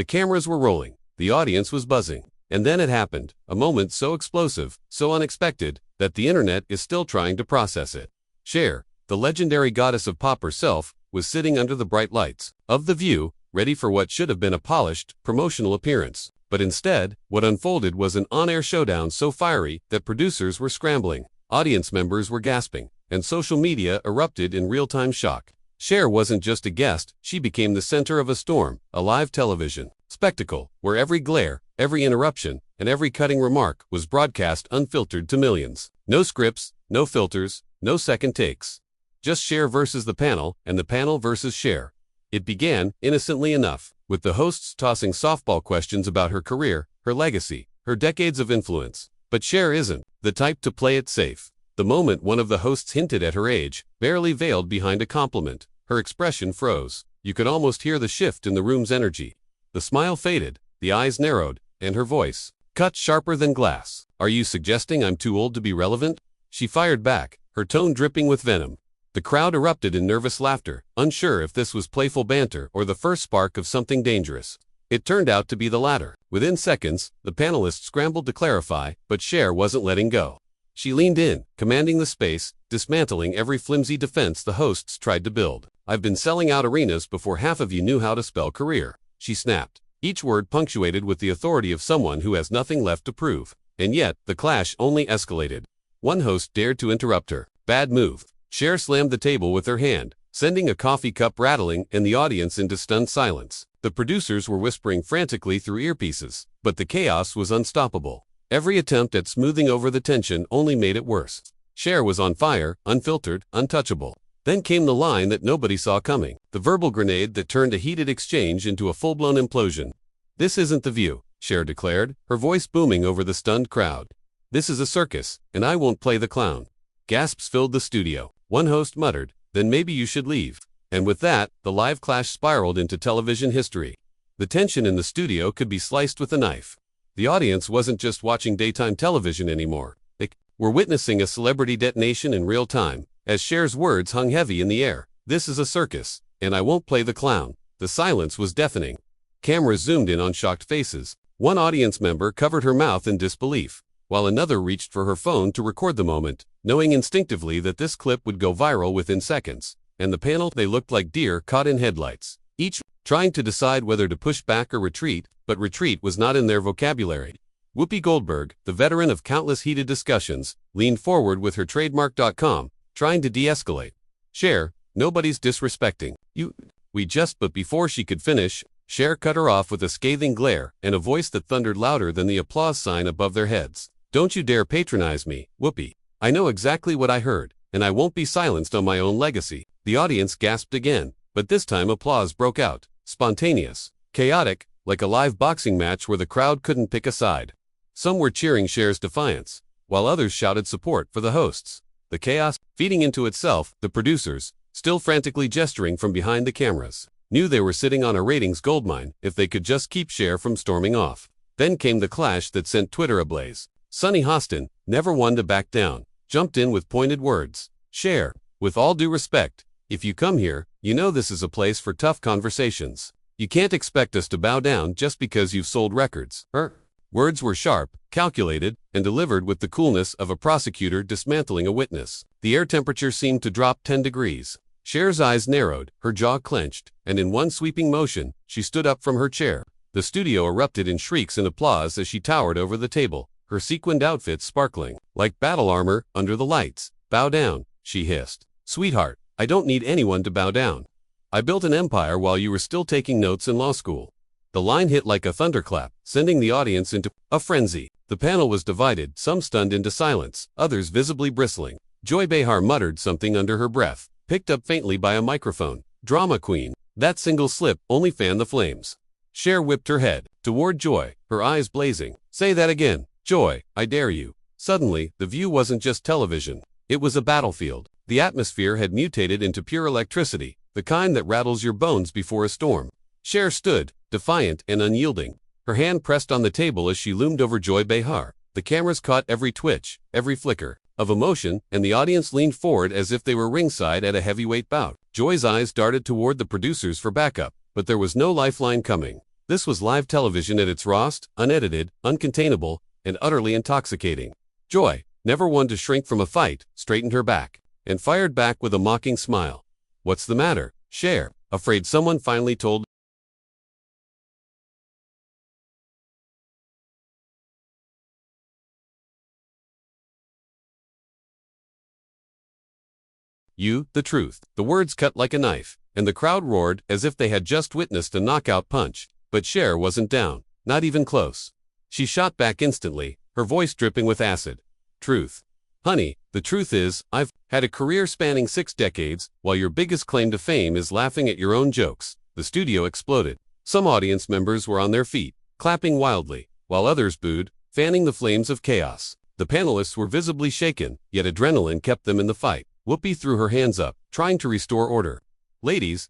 The cameras were rolling. The audience was buzzing. And then it happened, a moment so explosive, so unexpected, that the internet is still trying to process it. Cher, the legendary goddess of pop herself, was sitting under the bright lights of The View, ready for what should have been a polished, promotional appearance. But instead, what unfolded was an on-air showdown so fiery that producers were scrambling, audience members were gasping, and social media erupted in real-time shock. Cher wasn't just a guest, she became the center of a storm, a live television spectacle, where every glare, every interruption, and every cutting remark was broadcast unfiltered to millions. No scripts, no filters, no second takes. Just Cher versus the panel, and the panel versus Cher. It began, innocently enough, with the hosts tossing softball questions about her career, her legacy, her decades of influence. But Cher isn't the type to play it safe. The moment one of the hosts hinted at her age, barely veiled behind a compliment, her expression froze. You could almost hear the shift in the room's energy. The smile faded, the eyes narrowed, and her voice cut sharper than glass. "Are you suggesting I'm too old to be relevant?" She fired back, her tone dripping with venom. The crowd erupted in nervous laughter, unsure if this was playful banter or the first spark of something dangerous. It turned out to be the latter. Within seconds, the panelists scrambled to clarify, but Cher wasn't letting go. She leaned in, commanding the space, dismantling every flimsy defense the hosts tried to build. "I've been selling out arenas before half of you knew how to spell career," she snapped, each word punctuated with the authority of someone who has nothing left to prove. And yet, the clash only escalated. One host dared to interrupt her. Bad move. Cher slammed the table with her hand, sending a coffee cup rattling and the audience into stunned silence. The producers were whispering frantically through earpieces, but the chaos was unstoppable. Every attempt at smoothing over the tension only made it worse. Cher was on fire, unfiltered, untouchable. Then came the line that nobody saw coming, the verbal grenade that turned a heated exchange into a full-blown implosion. "This isn't The View," Cher declared, her voice booming over the stunned crowd. "This is a circus, and I won't play the clown." Gasps filled the studio. One host muttered, "Then maybe you should leave." And with that, the live clash spiraled into television history. The tension in the studio could be sliced with a knife. The audience wasn't just watching daytime television anymore. They were witnessing a celebrity detonation in real time, as Cher's words hung heavy in the air. "This is a circus, and I won't play the clown." The silence was deafening. Cameras zoomed in on shocked faces. One audience member covered her mouth in disbelief, while another reached for her phone to record the moment, knowing instinctively that this clip would go viral within seconds. And the panel, they looked like deer caught in headlights, each trying to decide whether to push back or retreat, but retreat was not in their vocabulary. Whoopi Goldberg, the veteran of countless heated discussions, leaned forward with her trademark.com, trying to de-escalate. "Cher, nobody's disrespecting you. But before she could finish, Cher cut her off with a scathing glare and a voice that thundered louder than the applause sign above their heads. "Don't you dare patronize me, Whoopi. I know exactly what I heard, and I won't be silenced on my own legacy." The audience gasped again, but this time applause broke out, spontaneous, chaotic, like a live boxing match where the crowd couldn't pick a side. Some were cheering Cher's defiance, while others shouted support for the hosts. The chaos, feeding into itself, the producers, still frantically gesturing from behind the cameras, knew they were sitting on a ratings goldmine if they could just keep Cher from storming off. Then came the clash that sent Twitter ablaze. Sunny Hostin, never one to back down, jumped in with pointed words. "Cher, with all due respect, if you come here, you know this is a place for tough conversations. You can't expect us to bow down just because you've sold records." Her words were sharp, calculated, and delivered with the coolness of a prosecutor dismantling a witness. The air temperature seemed to drop 10 degrees. Cher's eyes narrowed, her jaw clenched, and in one sweeping motion, she stood up from her chair. The studio erupted in shrieks and applause as she towered over the table, her sequined outfit sparkling like battle armor under the lights. "Bow down," she hissed. "Sweetheart, I don't need anyone to bow down. I built an empire while you were still taking notes in law school." The line hit like a thunderclap, sending the audience into a frenzy. The panel was divided, some stunned into silence, others visibly bristling. Joy Behar muttered something under her breath, picked up faintly by a microphone. "Drama queen." That single slip only fanned the flames. Cher whipped her head toward Joy, her eyes blazing. "Say that again, Joy, I dare you." Suddenly, The View wasn't just television. It was a battlefield. The atmosphere had mutated into pure electricity, the kind that rattles your bones before a storm. Cher stood, defiant and unyielding, her hand pressed on the table as she loomed over Joy Behar. The cameras caught every twitch, every flicker of emotion, and the audience leaned forward as if they were ringside at a heavyweight bout. Joy's eyes darted toward the producers for backup, but there was no lifeline coming. This was live television at its rawest, unedited, uncontainable, and utterly intoxicating. Joy, never one to shrink from a fight, straightened her back, and fired back with a mocking smile. "What's the matter, Cher? Afraid someone finally told you the truth?" The words cut like a knife, and the crowd roared as if they had just witnessed a knockout punch. But Cher wasn't down, not even close. She shot back instantly, her voice dripping with acid. "Truth. Honey, the truth is, I've had a career spanning 6 decades, while your biggest claim to fame is laughing at your own jokes." The studio exploded. Some audience members were on their feet, clapping wildly, while others booed, fanning the flames of chaos. The panelists were visibly shaken, yet adrenaline kept them in the fight. Whoopi threw her hands up, trying to restore order. Ladies,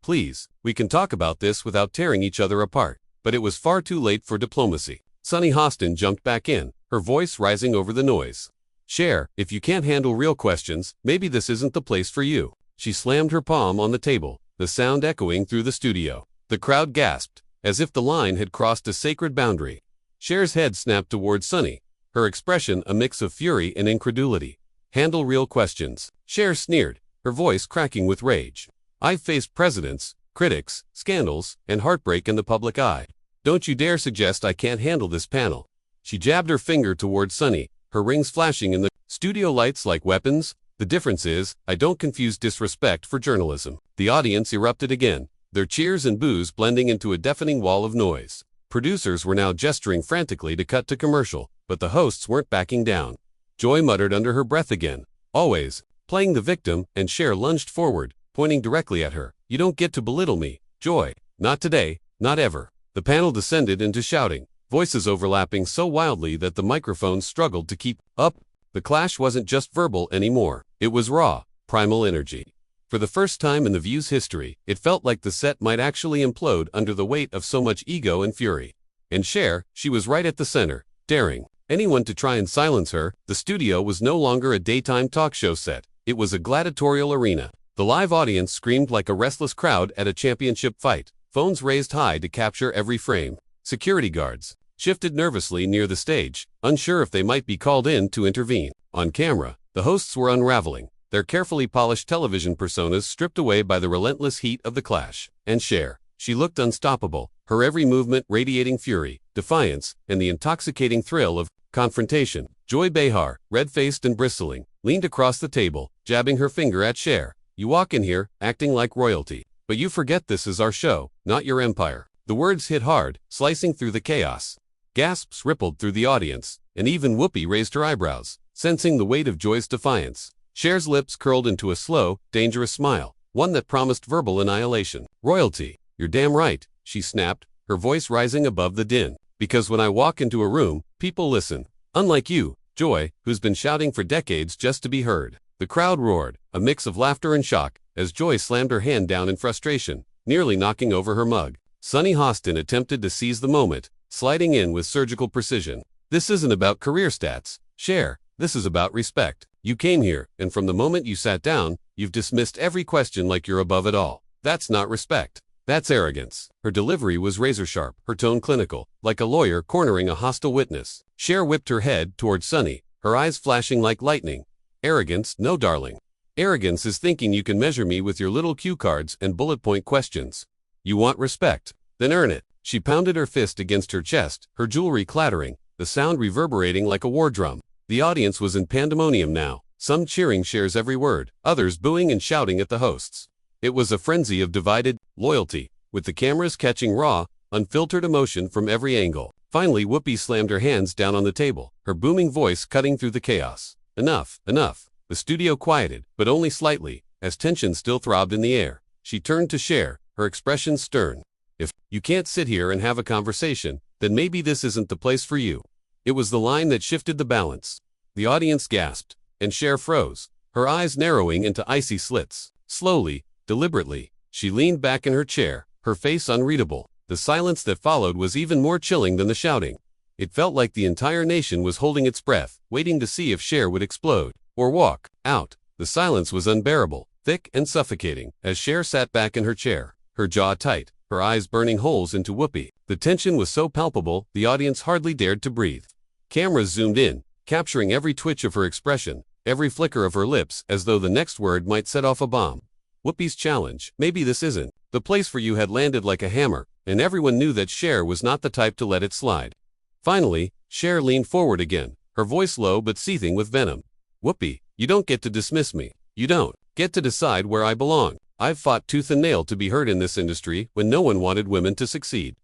please, we can talk about this without tearing each other apart." But it was far too late for diplomacy. Sunny Hostin jumped back in, her voice rising over the noise. "Cher, if you can't handle real questions, maybe this isn't the place for you." She slammed her palm on the table, the sound echoing through the studio. The crowd gasped, as if the line had crossed a sacred boundary. Cher's head snapped towards Sunny, her expression a mix of fury and incredulity. "Handle real questions," Cher sneered, her voice cracking with rage. "I've faced presidents, critics, scandals, and heartbreak in the public eye. Don't you dare suggest I can't handle this panel." She jabbed her finger towards Sunny, her rings flashing in the studio lights like weapons. "The difference is, I don't confuse disrespect for journalism." The audience erupted again, their cheers and boos blending into a deafening wall of noise. Producers were now gesturing frantically to cut to commercial, but the hosts weren't backing down. Joy muttered under her breath again. "Always playing the victim," and Cher lunged forward, pointing directly at her. "You don't get to belittle me, Joy. Not today, not ever." The panel descended into shouting, voices overlapping so wildly that the microphones struggled to keep up. The clash wasn't just verbal anymore. It was raw, primal energy. For the first time in The View's history, it felt like the set might actually implode under the weight of so much ego and fury. And Cher, she was right at the center, daring anyone to try and silence her. The studio was no longer a daytime talk show set. It was a gladiatorial arena. The live audience screamed like a restless crowd at a championship fight, phones raised high to capture every frame. Security guards shifted nervously near the stage, unsure if they might be called in to intervene. On camera, the hosts were unraveling, their carefully polished television personas stripped away by the relentless heat of the clash. And Cher, she looked unstoppable, her every movement radiating fury, defiance, and the intoxicating thrill of confrontation. Joy Behar, red-faced and bristling, leaned across the table, jabbing her finger at Cher. "You walk in here, acting like royalty. But you forget this is our show, not your empire." The words hit hard, slicing through the chaos. Gasps rippled through the audience, and even Whoopi raised her eyebrows, sensing the weight of Joy's defiance. Cher's lips curled into a slow, dangerous smile, one that promised verbal annihilation. "Royalty, you're damn right," she snapped, her voice rising above the din. "Because when I walk into a room, people listen. Unlike you, Joy, who's been shouting for decades just to be heard." The crowd roared, a mix of laughter and shock, as Joy slammed her hand down in frustration, nearly knocking over her mug. Sunny Hostin attempted to seize the moment, sliding in with surgical precision. "This isn't about career stats, Cher. This is about respect. You came here, and from the moment you sat down, you've dismissed every question like you're above it all. That's not respect. That's arrogance." Her delivery was razor-sharp, her tone clinical, like a lawyer cornering a hostile witness. Cher whipped her head toward Sunny, her eyes flashing like lightning. "Arrogance, no darling. Arrogance is thinking you can measure me with your little cue cards and bullet point questions. You want respect? Then earn it." She pounded her fist against her chest, her jewelry clattering, the sound reverberating like a war drum. The audience was in pandemonium now, some cheering Cher's every word, others booing and shouting at the hosts. It was a frenzy of divided loyalty, with the cameras catching raw, unfiltered emotion from every angle. Finally, Whoopi slammed her hands down on the table, her booming voice cutting through the chaos. "Enough, enough." The studio quieted, but only slightly, as tension still throbbed in the air. She turned to Cher, her expression stern. "If you can't sit here and have a conversation, then maybe this isn't the place for you." It was the line that shifted the balance. The audience gasped, and Cher froze, her eyes narrowing into icy slits. Slowly, deliberately, she leaned back in her chair, her face unreadable. The silence that followed was even more chilling than the shouting. It felt like the entire nation was holding its breath, waiting to see if Cher would explode or walk out. The silence was unbearable, thick and suffocating, as Cher sat back in her chair, her jaw tight, her eyes burning holes into Whoopi. The tension was so palpable, the audience hardly dared to breathe. Cameras zoomed in, capturing every twitch of her expression, every flicker of her lips, as though the next word might set off a bomb. Whoopi's challenge, "Maybe this isn't the place for you," had landed like a hammer, and everyone knew that Cher was not the type to let it slide. Finally, Cher leaned forward again, her voice low but seething with venom. "Whoopi, you don't get to dismiss me. You don't get to decide where I belong. I've fought tooth and nail to be heard in this industry when no one wanted women to succeed.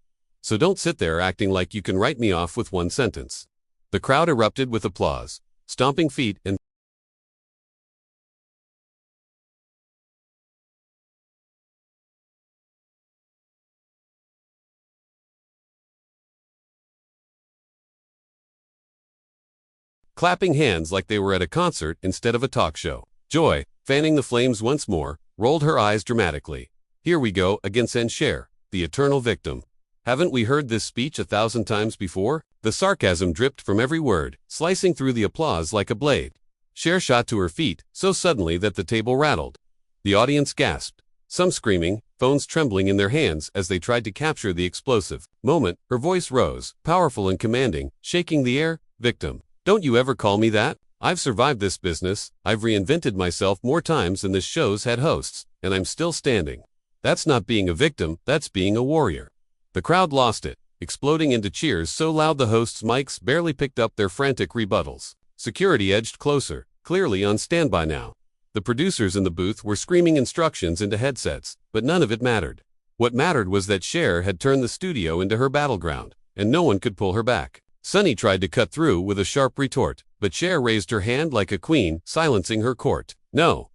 So don't sit there acting like you can write me off with one sentence." The crowd erupted with applause, stomping feet and clapping hands like they were at a concert instead of a talk show. Joy, fanning the flames once more, rolled her eyes dramatically. "Here we go again, Cher, the eternal victim. Haven't we heard this speech 1,000 times before?" The sarcasm dripped from every word, slicing through the applause like a blade. Cher shot to her feet, so suddenly that the table rattled. The audience gasped, some screaming, phones trembling in their hands as they tried to capture the explosive moment. Her voice rose, powerful and commanding, shaking the air. "Victim. Don't you ever call me that. I've survived this business, I've reinvented myself more times than this show's had hosts, and I'm still standing. That's not being a victim, that's being a warrior." The crowd lost it, exploding into cheers so loud the hosts' mics barely picked up their frantic rebuttals. Security edged closer, clearly on standby now. The producers in the booth were screaming instructions into headsets, but none of it mattered. What mattered was that Cher had turned the studio into her battleground, and no one could pull her back. Sunny tried to cut through with a sharp retort, but Cher raised her hand like a queen, silencing her court. "No,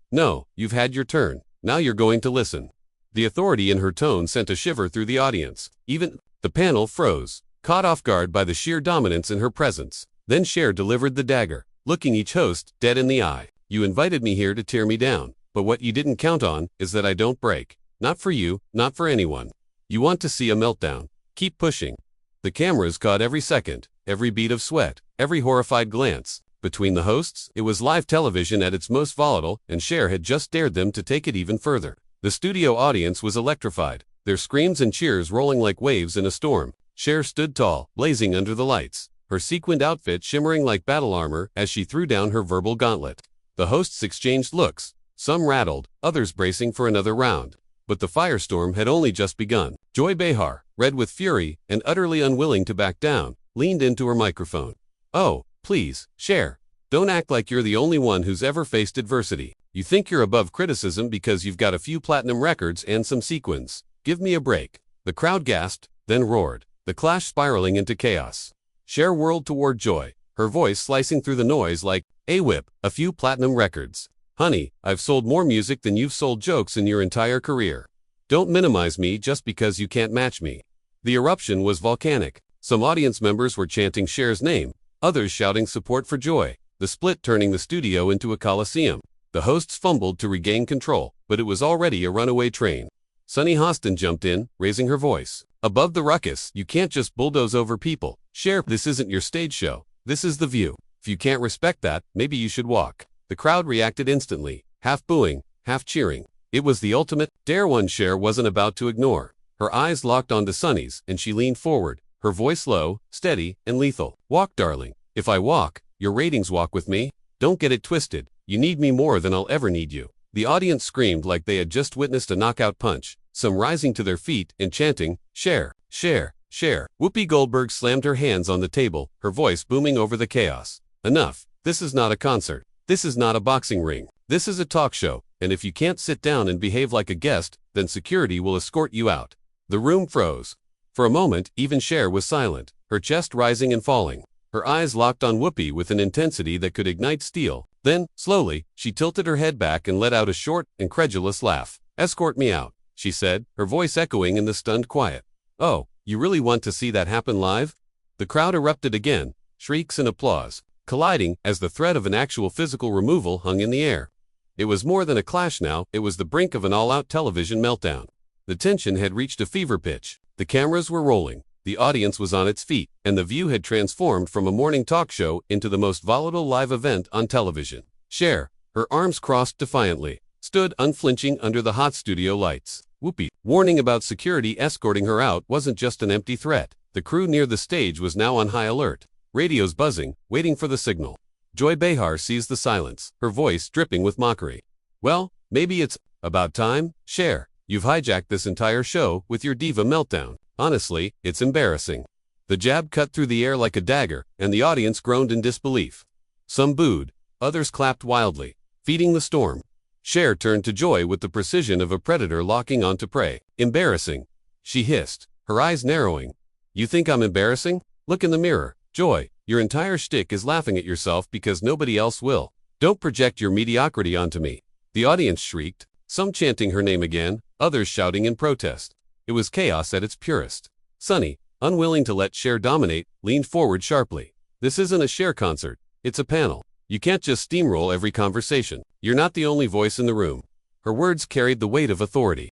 you've had your turn. Now you're going to listen." The authority in her tone sent a shiver through the audience. Even the panel froze, caught off guard by the sheer dominance in her presence. Then Cher delivered the dagger, looking each host dead in the eye. "You invited me here to tear me down, but what you didn't count on is that I don't break. Not for you, not for anyone. You want to see a meltdown? Keep pushing." The cameras caught every second, every bead of sweat, every horrified glance. Between the hosts, it was live television at its most volatile, and Cher had just dared them to take it even further. The studio audience was electrified, their screams and cheers rolling like waves in a storm. Cher stood tall, blazing under the lights, her sequined outfit shimmering like battle armor as she threw down her verbal gauntlet. The hosts exchanged looks, some rattled, others bracing for another round. But the firestorm had only just begun. Joy Behar, red with fury and utterly unwilling to back down, leaned into her microphone. "Oh, please, Cher, don't act like you're the only one who's ever faced adversity. You think you're above criticism because you've got a few platinum records and some sequins. Give me a break." The crowd gasped, then roared, the clash spiraling into chaos. Cher whirled toward Joy, her voice slicing through the noise like, "Whip, a few platinum records. Honey, I've sold more music than you've sold jokes in your entire career. Don't minimize me just because you can't match me." The eruption was volcanic. Some audience members were chanting Cher's name, others shouting support for Joy, the split turning the studio into a coliseum. The hosts fumbled to regain control, but it was already a runaway train. Sunny Hostin jumped in, raising her voice. "Above the ruckus, you can't just bulldoze over people. Cher, this isn't your stage show. This is The View. If you can't respect that, maybe you should walk." The crowd reacted instantly, half booing, half cheering. It was the ultimate dare one Cher wasn't about to ignore. Her eyes locked onto Sunny's, and she leaned forward, her voice low, steady, and lethal. "Walk, darling. If I walk, your ratings walk with me. Don't get it twisted. You need me more than I'll ever need you." The audience screamed like they had just witnessed a knockout punch, some rising to their feet and chanting, "Cher, Cher, Cher." Whoopi Goldberg slammed her hands on the table, her voice booming over the chaos. "Enough. This is not a concert. This is not a boxing ring. This is a talk show, and if you can't sit down and behave like a guest, then security will escort you out." The room froze. For a moment, even Cher was silent, her chest rising and falling, her eyes locked on Whoopi with an intensity that could ignite steel. Then, slowly, she tilted her head back and let out a short, incredulous laugh. "Escort me out," she said, her voice echoing in the stunned quiet. "Oh, you really want to see that happen live?" The crowd erupted again, shrieks and applause, colliding as the threat of an actual physical removal hung in the air. It was more than a clash now, it was the brink of an all-out television meltdown. The tension had reached a fever pitch. The cameras were rolling, the audience was on its feet, and The View had transformed from a morning talk show into the most volatile live event on television. Cher, her arms crossed defiantly, stood unflinching under the hot studio lights. "Whoopi, Warning about security escorting her out wasn't just an empty threat. The crew near the stage was now on high alert. Radios buzzing, waiting for the signal. Joy Behar sees the silence, her voice dripping with mockery. Well, maybe it's about time, Cher. You've hijacked this entire show with your diva meltdown. Honestly, it's embarrassing. The jab cut through the air like a dagger, and the audience groaned in disbelief. Some booed, others clapped wildly, feeding the storm. Cher turned to Joy with the precision of a predator locking onto prey. Embarrassing, she hissed, her eyes narrowing. You think I'm embarrassing? Look in the mirror. Joy, your entire shtick is laughing at yourself because nobody else will. Don't project your mediocrity onto me. The audience shrieked, some chanting her name again, others shouting in protest. It was chaos at its purest. Sunny, unwilling to let Cher dominate, leaned forward sharply. This isn't a Cher concert, it's a panel. You can't just steamroll every conversation. You're not the only voice in the room. Her words carried the weight of authority.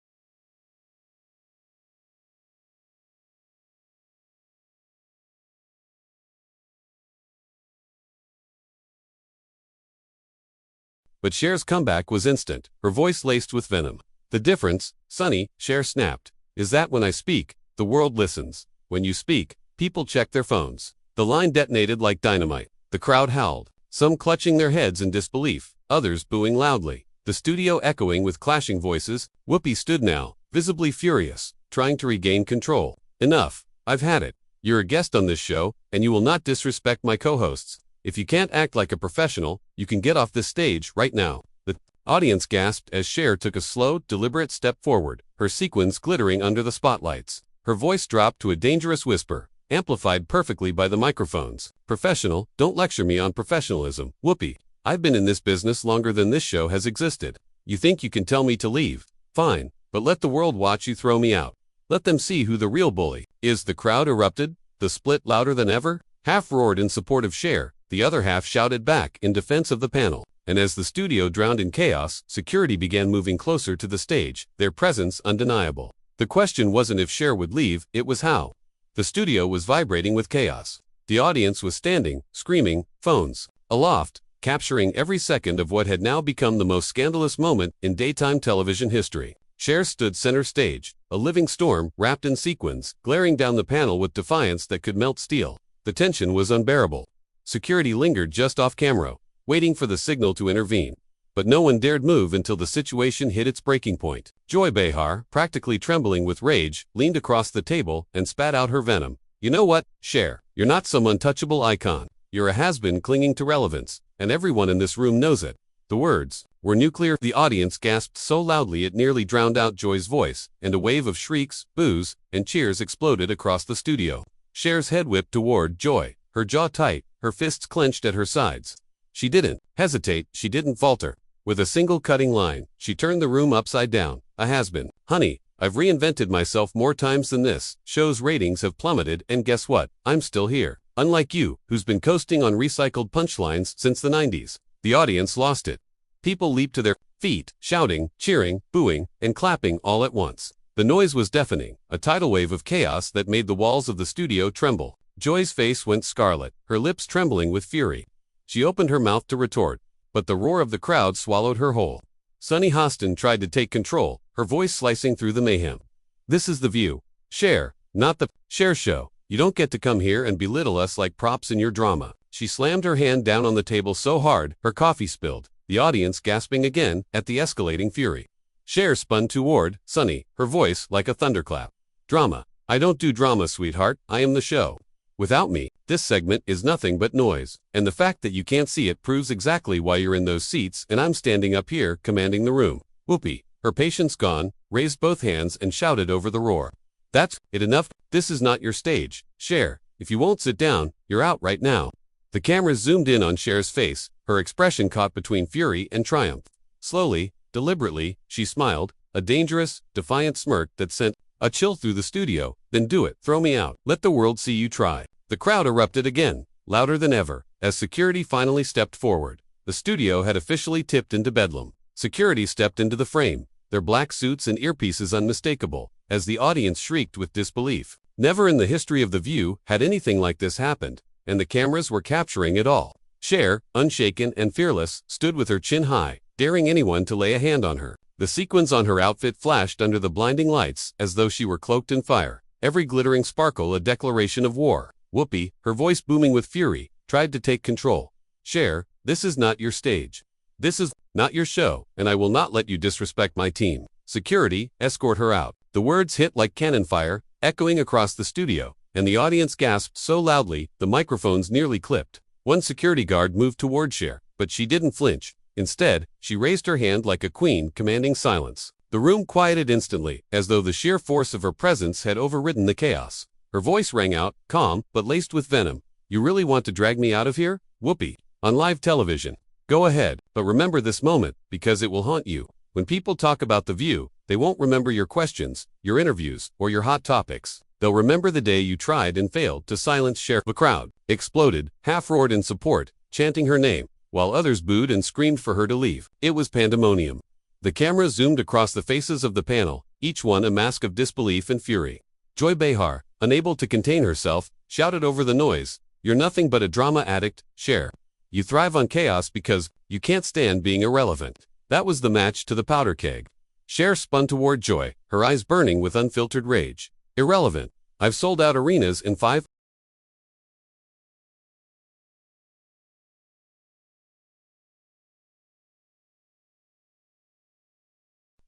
But Cher's comeback was instant, her voice laced with venom. The difference, Sunny, Cher snapped, is that when I speak, the world listens. When you speak, people check their phones. The line detonated like dynamite. The crowd howled, some clutching their heads in disbelief, others booing loudly. The studio echoing with clashing voices. Whoopi stood now, visibly furious, trying to regain control. Enough, I've had it. You're a guest on this show, and you will not disrespect my co-hosts. If you can't act like a professional, you can get off this stage right now. The audience gasped as Cher took a slow, deliberate step forward, her sequins glittering under the spotlights. Her voice dropped to a dangerous whisper, amplified perfectly by the microphones. Professional, don't lecture me on professionalism. Whoopi, I've been in this business longer than this show has existed. You think you can tell me to leave? Fine, but let the world watch you throw me out. Let them see who the real bully is. The crowd erupted, the split louder than ever. Half roared in support of Cher, the other half shouted back in defense of the panel. And as the studio drowned in chaos, security began moving closer to the stage, their presence undeniable. The question wasn't if Cher would leave, it was how. The studio was vibrating with chaos. The audience was standing, screaming, phones aloft, capturing every second of what had now become the most scandalous moment in daytime television history. Cher stood center stage, a living storm wrapped in sequins, glaring down the panel with defiance that could melt steel. The tension was unbearable. Security lingered just off camera, waiting for the signal to intervene. But no one dared move until the situation hit its breaking point. Joy Behar, practically trembling with rage, leaned across the table and spat out her venom. You know what, Cher? You're not some untouchable icon. You're a has-been clinging to relevance, and everyone in this room knows it. The words were nuclear. The audience gasped so loudly it nearly drowned out Joy's voice, and a wave of shrieks, boos, and cheers exploded across the studio. Cher's head whipped toward Joy, her jaw tight, her fists clenched at her sides. She didn't hesitate, she didn't falter. With a single cutting line, she turned the room upside down. A has-been. Honey, I've reinvented myself more times than this. Show's ratings have plummeted, and guess what? I'm still here. Unlike you, who's been coasting on recycled punchlines since the 90s. The audience lost it. People leaped to their feet, shouting, cheering, booing, and clapping all at once. The noise was deafening, a tidal wave of chaos that made the walls of the studio tremble. Joy's face went scarlet, her lips trembling with fury. She opened her mouth to retort, but the roar of the crowd swallowed her whole. Sunny Hostin tried to take control, her voice slicing through the mayhem. This is The View. Cher, not the Cher Show. You don't get to come here and belittle us like props in your drama. She slammed her hand down on the table so hard, her coffee spilled, the audience gasping again at the escalating fury. Cher spun toward Sunny, her voice like a thunderclap. Drama. I don't do drama, sweetheart, I am the show. Without me, this segment is nothing but noise, and the fact that you can't see it proves exactly why you're in those seats and I'm standing up here commanding the room. Whoopi, her patience gone, raised both hands and shouted over the roar. That's it enough, this is not your stage. Cher, if you won't sit down, you're out right now. The cameras zoomed in on Cher's face, her expression caught between fury and triumph. Slowly, deliberately, she smiled, a dangerous, defiant smirk that sent a chill through the studio. Then do it, throw me out, let the world see you try. The crowd erupted again, louder than ever, as security finally stepped forward. The studio had officially tipped into bedlam. Security stepped into the frame, their black suits and earpieces unmistakable, as the audience shrieked with disbelief. Never in the history of The View had anything like this happened, and the cameras were capturing it all. Cher, unshaken and fearless, stood with her chin high, daring anyone to lay a hand on her. The sequins on her outfit flashed under the blinding lights as though she were cloaked in fire, every glittering sparkle a declaration of war. Whoopi, her voice booming with fury, tried to take control. Cher, this is not your stage. This is not your show, and I will not let you disrespect my team. Security, escort her out. The words hit like cannon fire, echoing across the studio, and the audience gasped so loudly, the microphones nearly clipped. One security guard moved toward Cher, but she didn't flinch. Instead, she raised her hand like a queen, commanding silence. The room quieted instantly, as though the sheer force of her presence had overridden the chaos. Her voice rang out, calm, but laced with venom. You really want to drag me out of here? Whoopi. On live television. Go ahead, but remember this moment, because it will haunt you. When people talk about The View, they won't remember your questions, your interviews, or your hot topics. They'll remember the day you tried and failed to silence Cher. The crowd exploded, half-roared in support, chanting her name, while others booed and screamed for her to leave. It was pandemonium. The camera zoomed across the faces of the panel, each one a mask of disbelief and fury. Joy Behar, unable to contain herself, shouted over the noise, "You're nothing but a drama addict, Cher. You thrive on chaos because you can't stand being irrelevant." That was the match to the powder keg. Cher spun toward Joy, her eyes burning with unfiltered rage. Irrelevant. I've sold out arenas in 5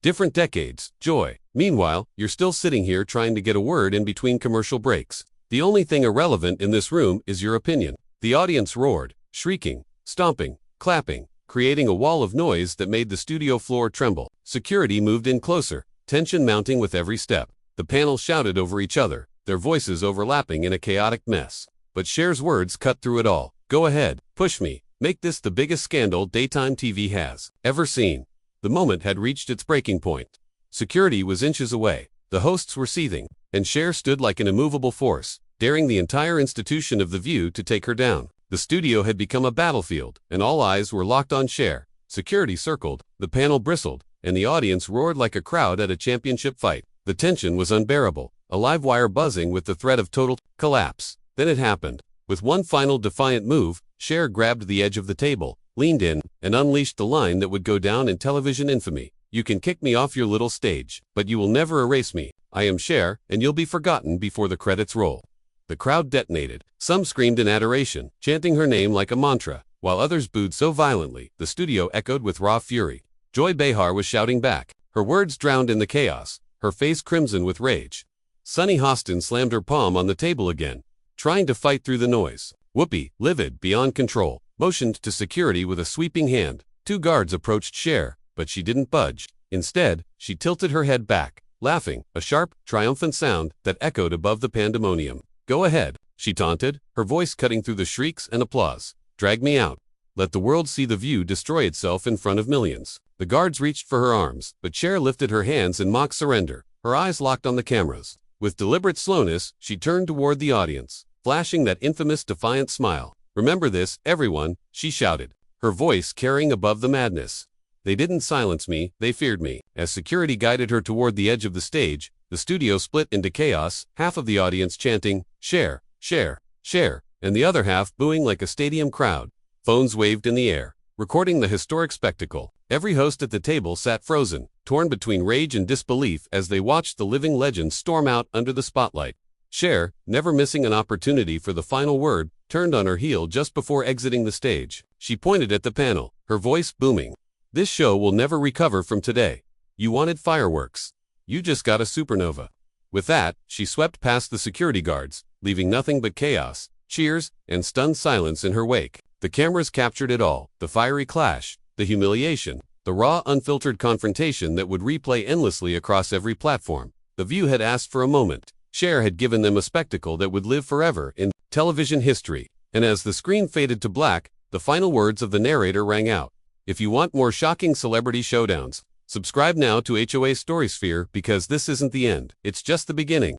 different decades, Joy. Meanwhile, you're still sitting here trying to get a word in between commercial breaks. The only thing irrelevant in this room is your opinion. The audience roared, shrieking, stomping, clapping, creating a wall of noise that made the studio floor tremble. Security moved in closer, tension mounting with every step. The panel shouted over each other, their voices overlapping in a chaotic mess. But Cher's words cut through it all. Go ahead, push me, make this the biggest scandal daytime TV has ever seen. The moment had reached its breaking point. Security was inches away, the hosts were seething, and Cher stood like an immovable force, daring the entire institution of The View to take her down. The studio had become a battlefield, and all eyes were locked on Cher. Security circled, the panel bristled, and the audience roared like a crowd at a championship fight. The tension was unbearable, a live wire buzzing with the threat of total collapse. Then it happened. With one final defiant move, Cher grabbed the edge of the table, leaned in, and unleashed the line that would go down in television infamy. You can kick me off your little stage, but you will never erase me. I am Cher, and you'll be forgotten before the credits roll. The crowd detonated. Some screamed in adoration, chanting her name like a mantra, while others booed so violently, the studio echoed with raw fury. Joy Behar was shouting back, her words drowned in the chaos, her face crimson with rage. Sunny Hostin slammed her palm on the table again, trying to fight through the noise. Whoopi, livid beyond control, motioned to security with a sweeping hand. 2 guards approached Cher, but she didn't budge. Instead, she tilted her head back, laughing, a sharp, triumphant sound that echoed above the pandemonium. Go ahead, she taunted, her voice cutting through the shrieks and applause. Drag me out. Let the world see The View destroy itself in front of millions. The guards reached for her arms, but Cher lifted her hands in mock surrender, her eyes locked on the cameras. With deliberate slowness, she turned toward the audience, flashing that infamous defiant smile. Remember this, everyone, she shouted, her voice carrying above the madness. They didn't silence me, they feared me. As security guided her toward the edge of the stage, the studio split into chaos, half of the audience chanting, Cher, Cher, Cher, and the other half booing like a stadium crowd. Phones waved in the air, recording the historic spectacle. Every host at the table sat frozen, torn between rage and disbelief as they watched the living legend storm out under the spotlight. Cher, never missing an opportunity for the final word, turned on her heel just before exiting the stage. She pointed at the panel, her voice booming. This show will never recover from today. You wanted fireworks. You just got a supernova. With that, she swept past the security guards, leaving nothing but chaos, cheers, and stunned silence in her wake. The cameras captured it all, the fiery clash, the humiliation, the raw, unfiltered confrontation that would replay endlessly across every platform. The View had asked for a moment. Cher had given them a spectacle that would live forever in television history. And as the screen faded to black, the final words of the narrator rang out. If you want more shocking celebrity showdowns, subscribe now to HOA Storysphere because this isn't the end, it's just the beginning.